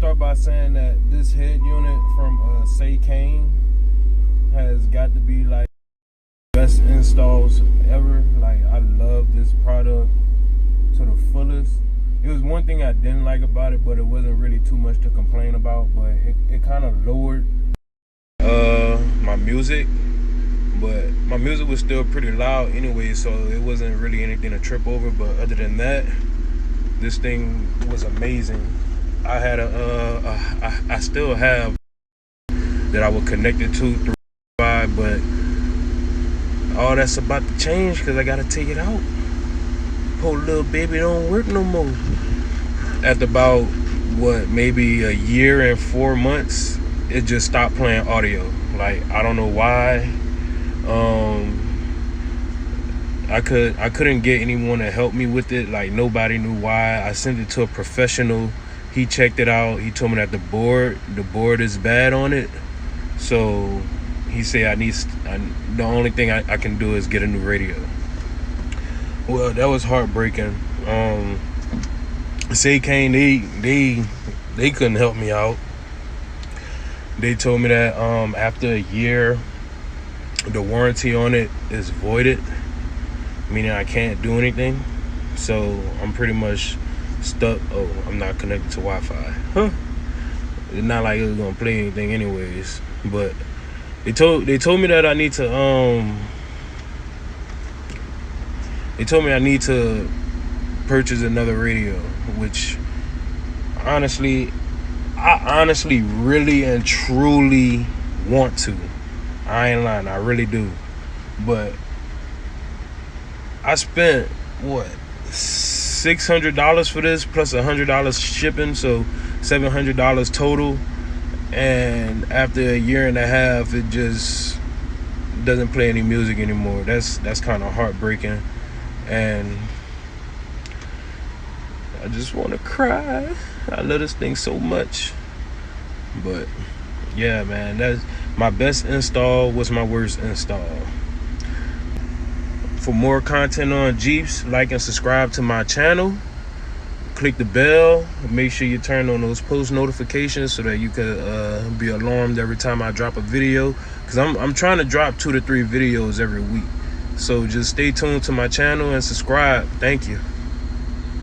start by saying that this head unit from Seicane has got to be like best installs ever. Like, I love this product to the fullest. It was one thing I didn't like about it, but it wasn't really too much to complain about. But it kind of lowered my music, but my music was still pretty loud anyway, so it wasn't really anything to trip over. But other than that, this thing was amazing. I had I still have that I would connect it to through Wi-Fi, but all that's about to change because I gotta take it out. Poor little baby don't work no more. After about maybe a year and 4 months, it just stopped playing audio. Like, I don't know why. I couldn't get anyone to help me with it. Like, nobody knew why. I sent it to a professional. He checked it out. He told me that the board is bad on it. So he said the only thing I can do is get a new radio. Well, that was heartbreaking. Seicane, they couldn't help me out. They told me that after a year, the warranty on it is voided, meaning I can't do anything. So I'm pretty much stuck. Oh, I'm not connected to Wi-Fi. Huh? It's not like it was gonna play anything anyways. But they told me that I need to they told me I need to purchase another radio, which I honestly really and truly want to. I ain't lying, I really do. But I spent what, $600 for this plus $100 shipping, so $700 total. And after a year and a half, it just doesn't play any music anymore. That's kind of heartbreaking, and I just want to cry. I love this thing so much. But yeah, man, that's my best install was my worst install. For more content on Jeeps, like and subscribe to my channel. Click the bell. Make sure you turn on those post notifications so that you can be alarmed every time I drop a video. Because I'm trying to drop 2 to 3 videos every week. So just stay tuned to my channel and subscribe. Thank you.